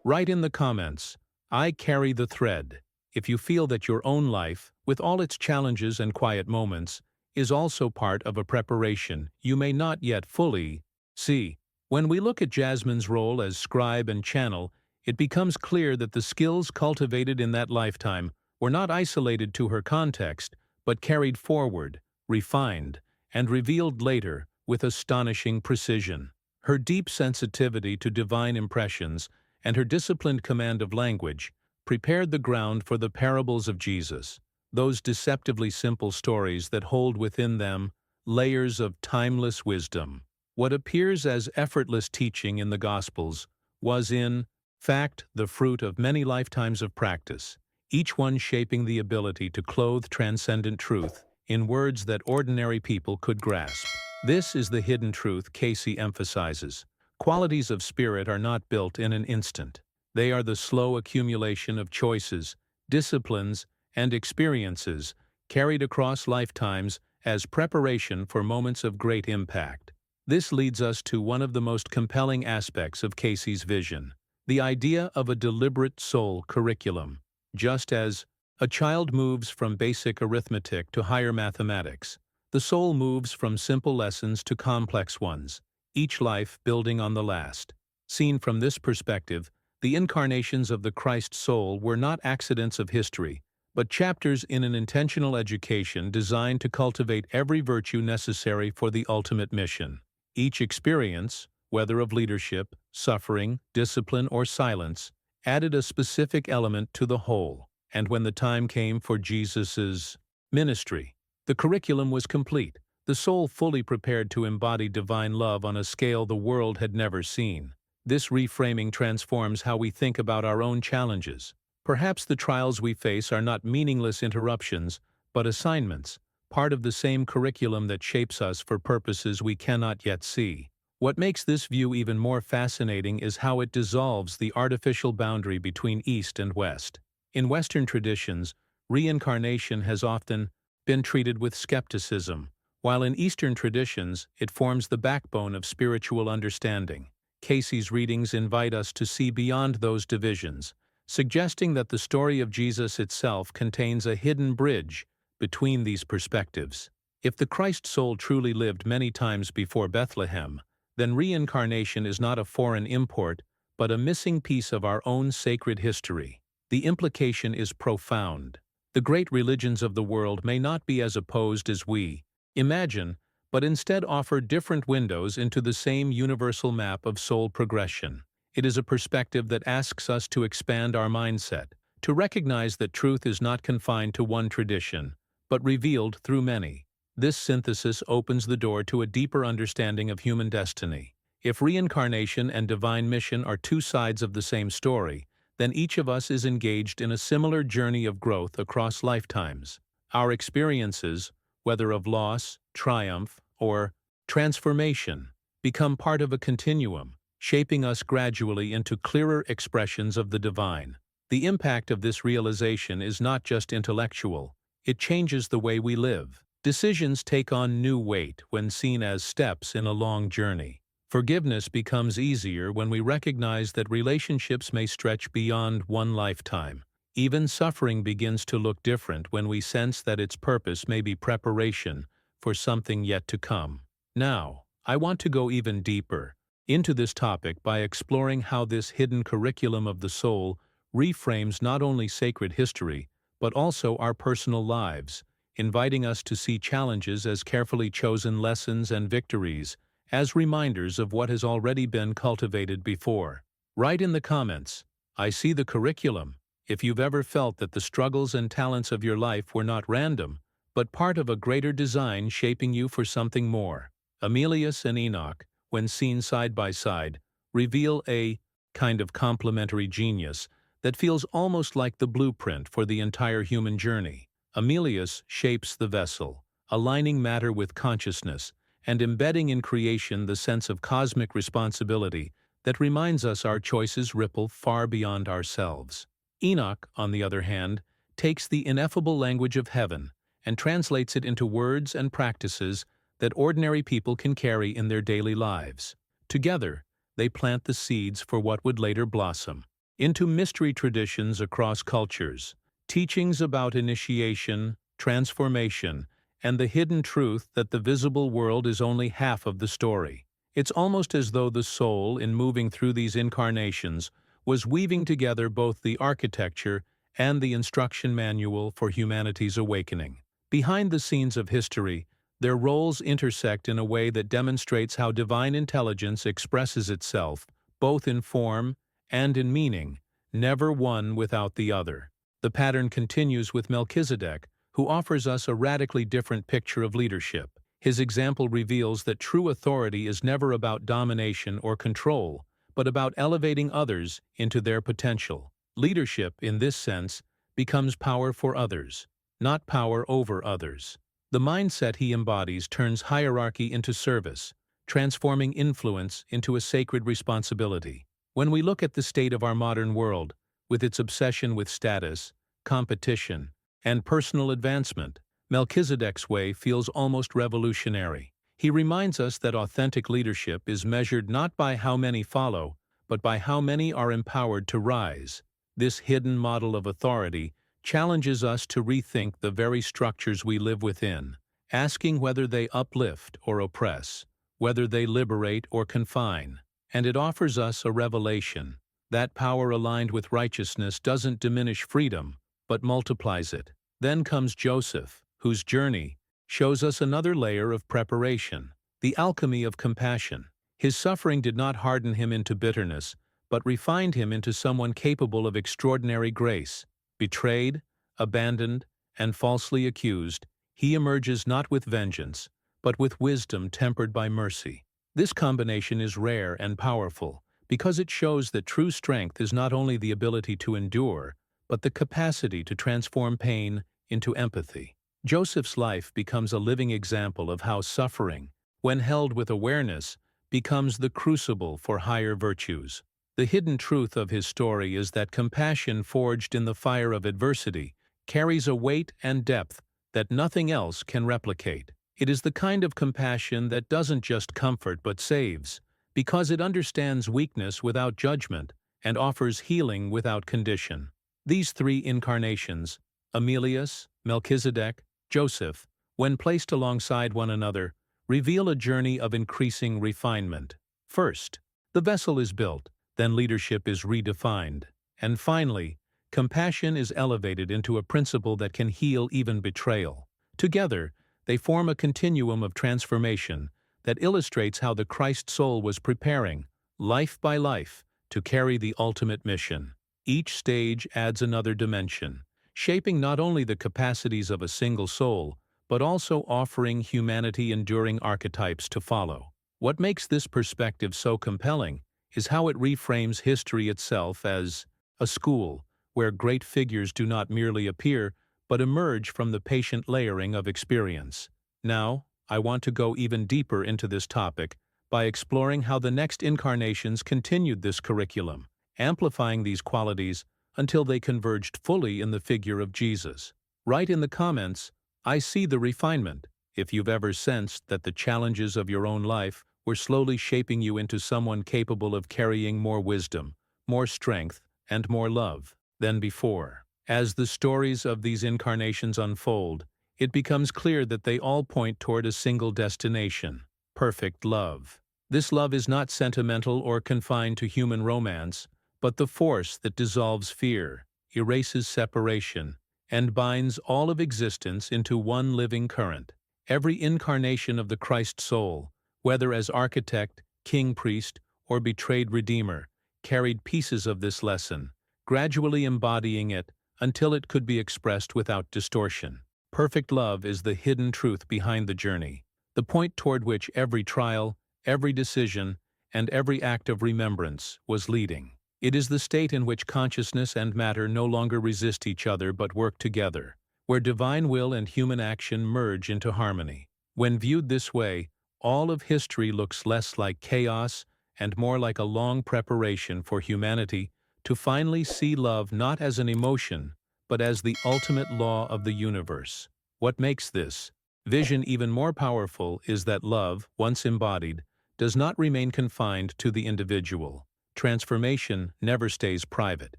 Write in the comments, "I carry the thread," if you feel that your own life, with all its challenges and quiet moments, is also part of a preparation you may not yet fully see. When we look at Jasmine's role as scribe and channel, it becomes clear that the skills cultivated in that lifetime were not isolated to her context, but carried forward, refined, and revealed later with astonishing precision. Her deep sensitivity to divine impressions and her disciplined command of language prepared the ground for the parables of Jesus, those deceptively simple stories that hold within them layers of timeless wisdom. What appears as effortless teaching in the Gospels was in fact the fruit of many lifetimes of practice, each one shaping the ability to clothe transcendent truth in words that ordinary people could grasp. This is the hidden truth Cayce emphasizes. Qualities of spirit are not built in an instant. They are the slow accumulation of choices, disciplines, and experiences carried across lifetimes as preparation for moments of great impact. This leads us to one of the most compelling aspects of Cayce's vision, the idea of a deliberate soul curriculum. Just as a child moves from basic arithmetic to higher mathematics, the soul moves from simple lessons to complex ones, each life building on the last. Seen from this perspective, the incarnations of the Christ soul were not accidents of history, but chapters in an intentional education designed to cultivate every virtue necessary for the ultimate mission. Each experience, whether of leadership, suffering, discipline, or silence, added a specific element to the whole. And when the time came for Jesus's ministry, the curriculum was complete, the soul fully prepared to embody divine love on a scale the world had never seen. This reframing transforms how we think about our own challenges. Perhaps the trials we face are not meaningless interruptions, but assignments, part of the same curriculum that shapes us for purposes we cannot yet see. What makes this view even more fascinating is how it dissolves the artificial boundary between East and West. In Western traditions, reincarnation has often been treated with skepticism, while in Eastern traditions, it forms the backbone of spiritual understanding. Cayce's readings invite us to see beyond those divisions, suggesting that the story of Jesus itself contains a hidden bridge between these perspectives. If the Christ soul truly lived many times before Bethlehem, then reincarnation is not a foreign import, but a missing piece of our own sacred history. The implication is profound. The great religions of the world may not be as opposed as we imagine, but instead offer different windows into the same universal map of soul progression. It is a perspective that asks us to expand our mindset, to recognize that truth is not confined to one tradition, but revealed through many. This synthesis opens the door to a deeper understanding of human destiny. If reincarnation and divine mission are two sides of the same story, then each of us is engaged in a similar journey of growth across lifetimes. Our experiences, whether of loss, triumph, or transformation, become part of a continuum, shaping us gradually into clearer expressions of the divine. The impact of this realization is not just intellectual, it changes the way we live. Decisions take on new weight when seen as steps in a long journey. Forgiveness becomes easier when we recognize that relationships may stretch beyond one lifetime. Even suffering begins to look different when we sense that its purpose may be preparation for something yet to come. Now, I want to go even deeper into this topic by exploring how this hidden curriculum of the soul reframes not only sacred history, but also our personal lives, inviting us to see challenges as carefully chosen lessons and victories, as reminders of what has already been cultivated before. Write in the comments, "I see the curriculum," if you've ever felt that the struggles and talents of your life were not random, but part of a greater design shaping you for something more. Emilius and Enoch, when seen side by side, reveal a kind of complementary genius that feels almost like the blueprint for the entire human journey. Emilius shapes the vessel, aligning matter with consciousness, and embedding in creation the sense of cosmic responsibility that reminds us our choices ripple far beyond ourselves. Enoch, on the other hand, takes the ineffable language of heaven and translates it into words and practices that ordinary people can carry in their daily lives. Together, they plant the seeds for what would later blossom into mystery traditions across cultures, teachings about initiation, transformation, and the hidden truth that the visible world is only half of the story. It's almost as though the soul, in moving through these incarnations, was weaving together both the architecture and the instruction manual for humanity's awakening. Behind the scenes of history, their roles intersect in a way that demonstrates how divine intelligence expresses itself, both in form and in meaning, never one without the other. The pattern continues with Melchizedek, who offers us a radically different picture of leadership. His example reveals that true authority is never about domination or control, but about elevating others into their potential. Leadership, in this sense, becomes power for others, not power over others. The mindset he embodies turns hierarchy into service, transforming influence into a sacred responsibility. When we look at the state of our modern world, with its obsession with status, competition, and personal advancement, Melchizedek's way feels almost revolutionary. He reminds us that authentic leadership is measured not by how many follow, but by how many are empowered to rise. This hidden model of authority challenges us to rethink the very structures we live within, asking whether they uplift or oppress, whether they liberate or confine. And it offers us a revelation. That power aligned with righteousness doesn't diminish freedom, but multiplies it. Then comes Joseph, whose journey shows us another layer of preparation, the alchemy of compassion. His suffering did not harden him into bitterness, but refined him into someone capable of extraordinary grace. Betrayed, abandoned, and falsely accused, he emerges not with vengeance, but with wisdom tempered by mercy. This combination is rare and powerful, because it shows that true strength is not only the ability to endure, but the capacity to transform pain into empathy. Joseph's life becomes a living example of how suffering, when held with awareness, becomes the crucible for higher virtues. The hidden truth of his story is that compassion forged in the fire of adversity carries a weight and depth that nothing else can replicate. It is the kind of compassion that doesn't just comfort but saves, because it understands weakness without judgment and offers healing without condition. These three incarnations, Emilius, Melchizedek, Joseph, when placed alongside one another, reveal a journey of increasing refinement. First, the vessel is built, then leadership is redefined, and finally, compassion is elevated into a principle that can heal even betrayal. Together, they form a continuum of transformation that illustrates how the Christ soul was preparing, life by life, to carry the ultimate mission. Each stage adds another dimension, shaping not only the capacities of a single soul, but also offering humanity enduring archetypes to follow. What makes this perspective so compelling is how it reframes history itself as a school where great figures do not merely appear, but emerge from the patient layering of experience. Now, I want to go even deeper into this topic by exploring how the next incarnations continued this curriculum, amplifying these qualities until they converged fully in the figure of Jesus. Write in the comments, "I see the refinement," if you've ever sensed that the challenges of your own life were slowly shaping you into someone capable of carrying more wisdom, more strength, and more love than before. As the stories of these incarnations unfold, it becomes clear that they all point toward a single destination: perfect love. This love is not sentimental or confined to human romance, but the force that dissolves fear, erases separation, and binds all of existence into one living current. Every incarnation of the Christ soul, whether as architect, king-priest, or betrayed redeemer, carried pieces of this lesson, gradually embodying it until it could be expressed without distortion. Perfect love is the hidden truth behind the journey, the point toward which every trial, every decision, and every act of remembrance was leading. It is the state in which consciousness and matter no longer resist each other but work together, where divine will and human action merge into harmony. When viewed this way, all of history looks less like chaos and more like a long preparation for humanity to finally see love not as an emotion, but as the ultimate law of the universe. What makes this vision even more powerful is that love, once embodied, does not remain confined to the individual. Transformation never stays private.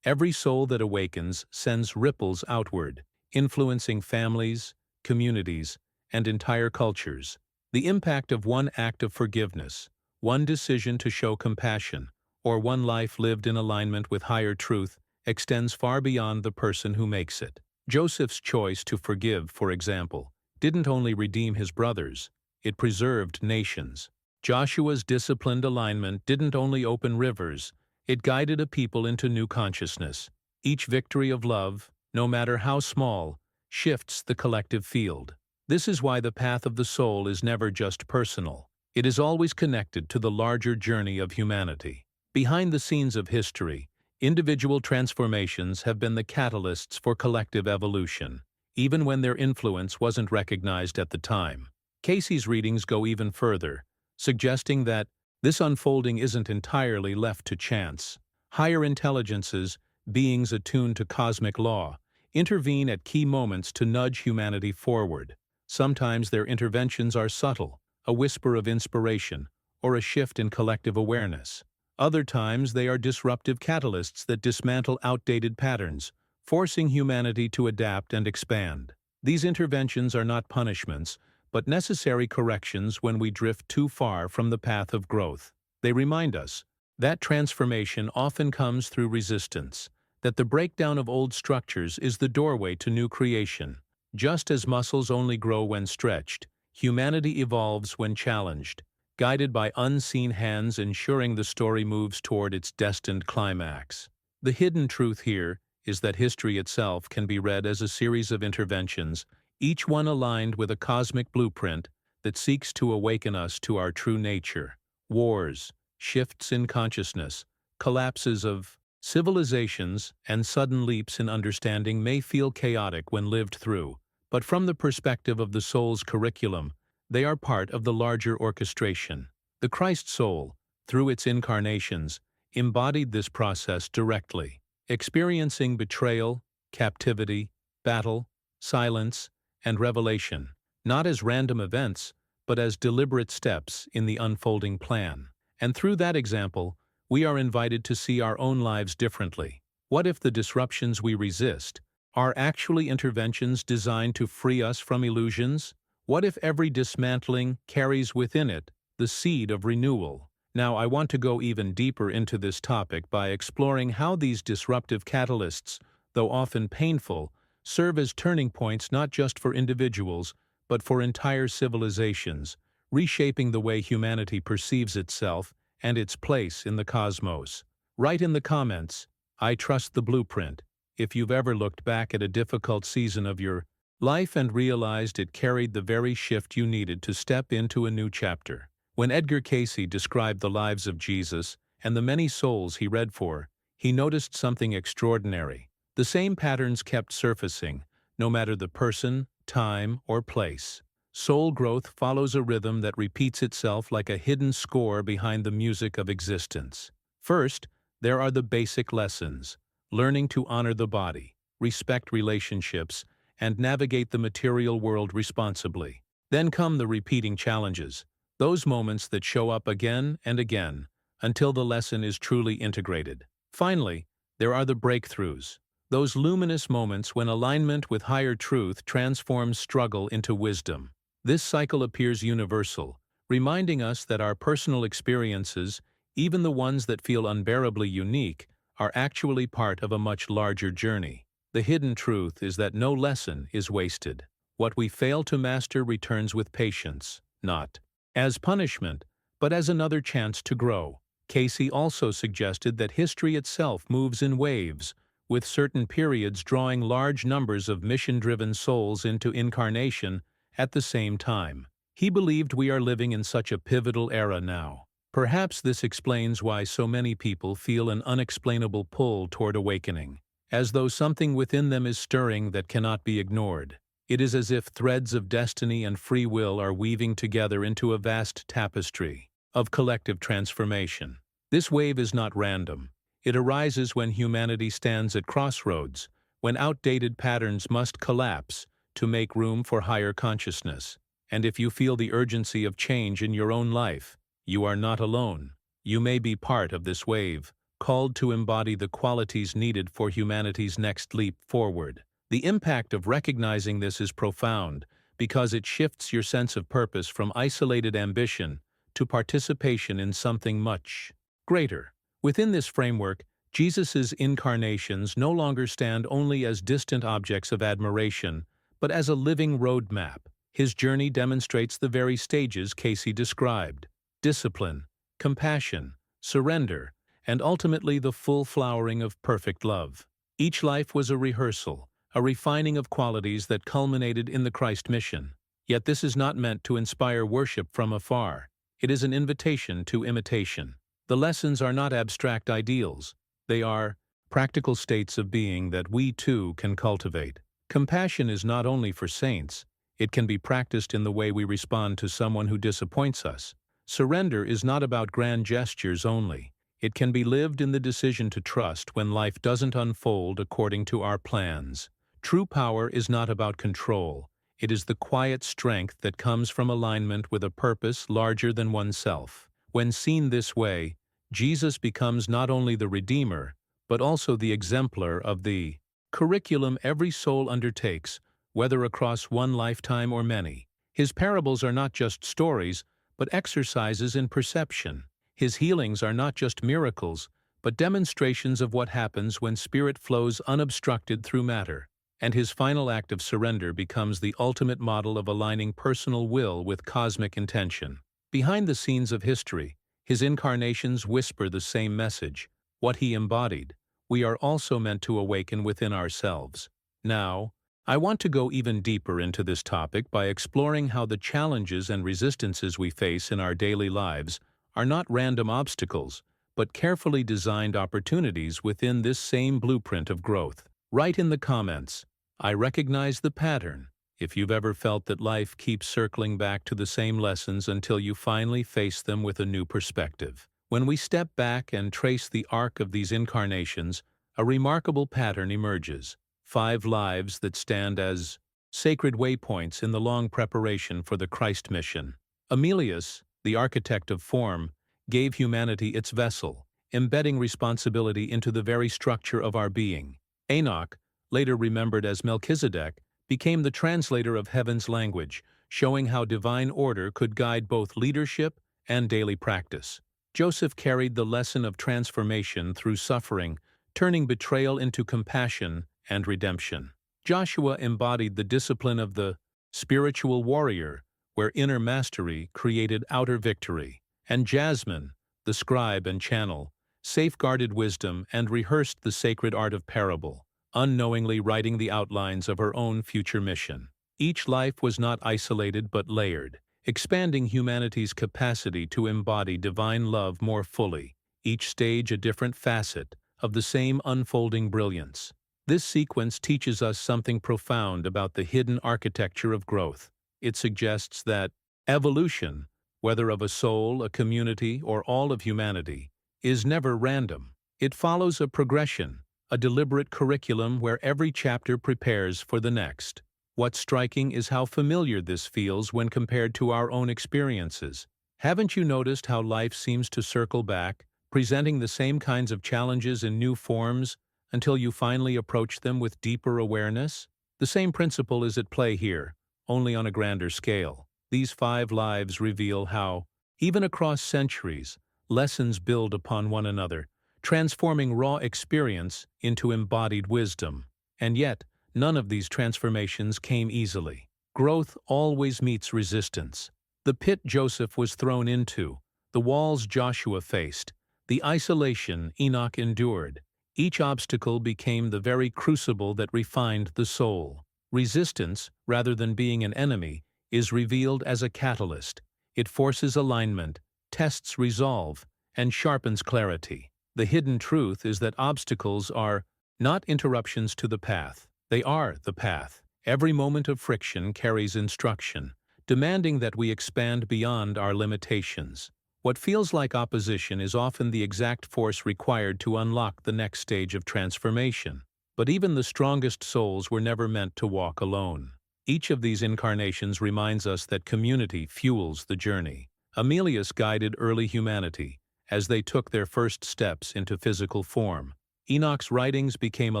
Every soul that awakens sends ripples outward, influencing families, communities, and entire cultures. The impact of one act of forgiveness, one decision to show compassion, or one life lived in alignment with higher truth extends far beyond the person who makes it. Joseph's choice to forgive, for example, didn't only redeem his brothers, it preserved nations. Joshua's disciplined alignment didn't only open rivers, it guided a people into new consciousness. Each victory of love, no matter how small, shifts the collective field. This is why the path of the soul is never just personal. It is always connected to the larger journey of humanity. Behind the scenes of history, individual transformations have been the catalysts for collective evolution, even when their influence wasn't recognized at the time. Cayce's readings go even further, suggesting that this unfolding isn't entirely left to chance. Higher intelligences, beings attuned to cosmic law, intervene at key moments to nudge humanity forward. Sometimes their interventions are subtle, a whisper of inspiration, or a shift in collective awareness. Other times they are disruptive catalysts that dismantle outdated patterns, forcing humanity to adapt and expand. These interventions are not punishments, but necessary corrections when we drift too far from the path of growth. They remind us that transformation often comes through resistance, that the breakdown of old structures is the doorway to new creation. Just as muscles only grow when stretched, humanity evolves when challenged, guided by unseen hands ensuring the story moves toward its destined climax. The hidden truth here is that history itself can be read as a series of interventions, each one aligned with a cosmic blueprint that seeks to awaken us to our true nature. Wars, shifts in consciousness, collapses of civilizations, and sudden leaps in understanding may feel chaotic when lived through, but from the perspective of the soul's curriculum, they are part of the larger orchestration. The Christ soul, through its incarnations, embodied this process directly, experiencing betrayal, captivity, battle, silence, and revelation, not as random events, but as deliberate steps in the unfolding plan. And through that example, we are invited to see our own lives differently. What if the disruptions we resist are actually interventions designed to free us from illusions? What if every dismantling carries within it the seed of renewal? Now, I want to go even deeper into this topic by exploring how these disruptive catalysts, though often painful, serve as turning points not just for individuals, but for entire civilizations, reshaping the way humanity perceives itself and its place in the cosmos. Write in the comments, "I trust the blueprint," if you've ever looked back at a difficult season of your life and realized it carried the very shift you needed to step into a new chapter. When Edgar Cayce described the lives of Jesus and the many souls he read for, he noticed something extraordinary. The same patterns kept surfacing, no matter the person, time, or place. Soul growth follows a rhythm that repeats itself like a hidden score behind the music of existence. First, there are the basic lessons: learning to honor the body, respect relationships, and navigate the material world responsibly. Then come the repeating challenges, those moments that show up again and again, until the lesson is truly integrated. Finally, there are the breakthroughs, those luminous moments when alignment with higher truth transforms struggle into wisdom. This cycle appears universal, reminding us that our personal experiences, even the ones that feel unbearably unique, are actually part of a much larger journey. The hidden truth is that no lesson is wasted. What we fail to master returns with patience, not as punishment, but as another chance to grow. Cayce also suggested that history itself moves in waves, with certain periods drawing large numbers of mission-driven souls into incarnation at the same time. He believed we are living in such a pivotal era now. Perhaps this explains why so many people feel an unexplainable pull toward awakening, as though something within them is stirring that cannot be ignored. It is as if threads of destiny and free will are weaving together into a vast tapestry of collective transformation. This wave is not random. It arises when humanity stands at crossroads, when outdated patterns must collapse to make room for higher consciousness. And if you feel the urgency of change in your own life, you are not alone. You may be part of this wave, called to embody the qualities needed for humanity's next leap forward. The impact of recognizing this is profound, because it shifts your sense of purpose from isolated ambition to participation in something much greater. Within this framework, Jesus' incarnations no longer stand only as distant objects of admiration, but as a living roadmap. His journey demonstrates the very stages Cayce described: discipline, compassion, surrender, and ultimately the full flowering of perfect love. Each life was a rehearsal, a refining of qualities that culminated in the Christ mission. Yet this is not meant to inspire worship from afar. It is an invitation to imitation. The lessons are not abstract ideals. They are practical states of being that we too can cultivate. Compassion is not only for saints, it can be practiced in the way we respond to someone who disappoints us. Surrender is not about grand gestures only. It can be lived in the decision to trust when life doesn't unfold according to our plans. True power is not about control. It is the quiet strength that comes from alignment with a purpose larger than oneself. When seen this way, Jesus becomes not only the Redeemer, but also the exemplar of the curriculum every soul undertakes, whether across one lifetime or many. His parables are not just stories, but exercises in perception. His healings are not just miracles, but demonstrations of what happens when spirit flows unobstructed through matter. And his final act of surrender becomes the ultimate model of aligning personal will with cosmic intention. Behind the scenes of history, his incarnations whisper the same message. What he embodied, we are also meant to awaken within ourselves. Now, I want to go even deeper into this topic by exploring how the challenges and resistances we face in our daily lives are not random obstacles, but carefully designed opportunities within this same blueprint of growth. Write in the comments, I recognize the pattern, if you've ever felt that life keeps circling back to the same lessons until you finally face them with a new perspective. When we step back and trace the arc of these incarnations, a remarkable pattern emerges. 5 lives that stand as sacred waypoints in the long preparation for the Christ mission. Emilius, the architect of form, gave humanity its vessel, embedding responsibility into the very structure of our being. Enoch, later remembered as Melchizedek, became the translator of heaven's language, showing how divine order could guide both leadership and daily practice. Joseph carried the lesson of transformation through suffering, turning betrayal into compassion and redemption. Joshua embodied the discipline of the spiritual warrior, where inner mastery created outer victory. And Jasmine, the scribe and channel, safeguarded wisdom and rehearsed the sacred art of parable, unknowingly writing the outlines of her own future mission. Each life was not isolated but layered, expanding humanity's capacity to embody divine love more fully, each stage a different facet of the same unfolding brilliance. This sequence teaches us something profound about the hidden architecture of growth. It suggests that evolution, whether of a soul, a community, or all of humanity, is never random. It follows a progression, a deliberate curriculum where every chapter prepares for the next. What's striking is how familiar this feels when compared to our own experiences. Haven't you noticed how life seems to circle back, presenting the same kinds of challenges in new forms, until you finally approach them with deeper awareness? The same principle is at play here, only on a grander scale. These 5 lives reveal how, even across centuries, lessons build upon one another, transforming raw experience into embodied wisdom. And yet, none of these transformations came easily. Growth always meets resistance. The pit Joseph was thrown into, the walls Joshua faced, the isolation Enoch endured. Each obstacle became the very crucible that refined the soul. Resistance, rather than being an enemy, is revealed as a catalyst. It forces alignment, tests resolve, and sharpens clarity. The hidden truth is that obstacles are not interruptions to the path. They are the path. Every moment of friction carries instruction, demanding that we expand beyond our limitations. What feels like opposition is often the exact force required to unlock the next stage of transformation. But even the strongest souls were never meant to walk alone. Each of these incarnations reminds us that community fuels the journey. Emilius guided early humanity as they took their first steps into physical form. Enoch's writings became a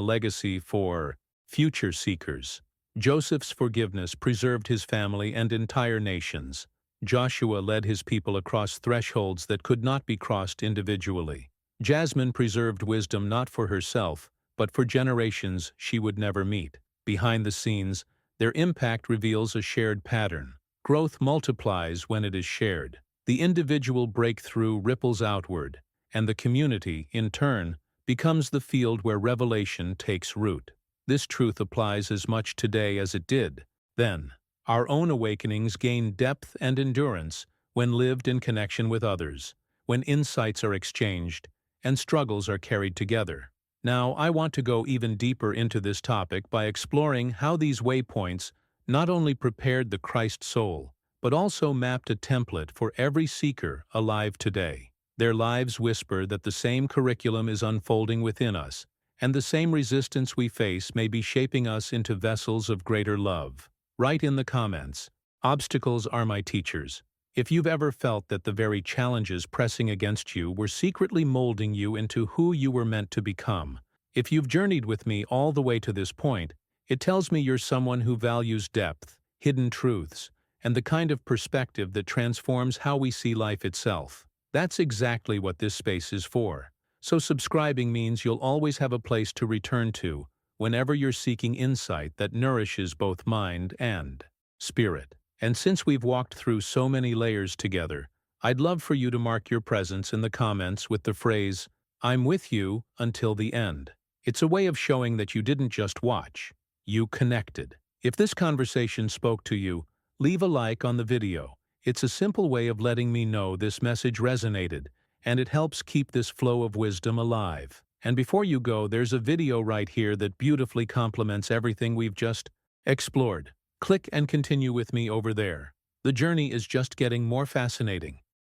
legacy for future seekers. Joseph's forgiveness preserved his family and entire nations. Joshua led his people across thresholds that could not be crossed individually. Jasmine preserved wisdom not for herself, but for generations she would never meet. Behind the scenes, their impact reveals a shared pattern. Growth multiplies when it is shared. The individual breakthrough ripples outward, and the community, in turn, becomes the field where revelation takes root. This truth applies as much today as it did then. Our own awakenings gain depth and endurance when lived in connection with others, when insights are exchanged, and struggles are carried together. Now, I want to go even deeper into this topic by exploring how these waypoints not only prepared the Christ soul, but also mapped a template for every seeker alive today. Their lives whisper that the same curriculum is unfolding within us, and the same resistance we face may be shaping us into vessels of greater love. Write in the comments, "Obstacles are my teachers," if you've ever felt that the very challenges pressing against you were secretly molding you into who you were meant to become. If you've journeyed with me all the way to this point, it tells me you're someone who values depth, hidden truths, and the kind of perspective that transforms how we see life itself. That's exactly what this space is for. So subscribing means you'll always have a place to return to whenever you're seeking insight that nourishes both mind and spirit. And since we've walked through so many layers together, I'd love for you to mark your presence in the comments with the phrase, "I'm with you until the end." It's a way of showing that you didn't just watch, you connected. If this conversation spoke to you, leave a like on the video. It's a simple way of letting me know this message resonated, and it helps keep this flow of wisdom alive. And before you go, there's a video right here that beautifully complements everything we've just explored. Click and continue with me over there. The journey is just getting more fascinating.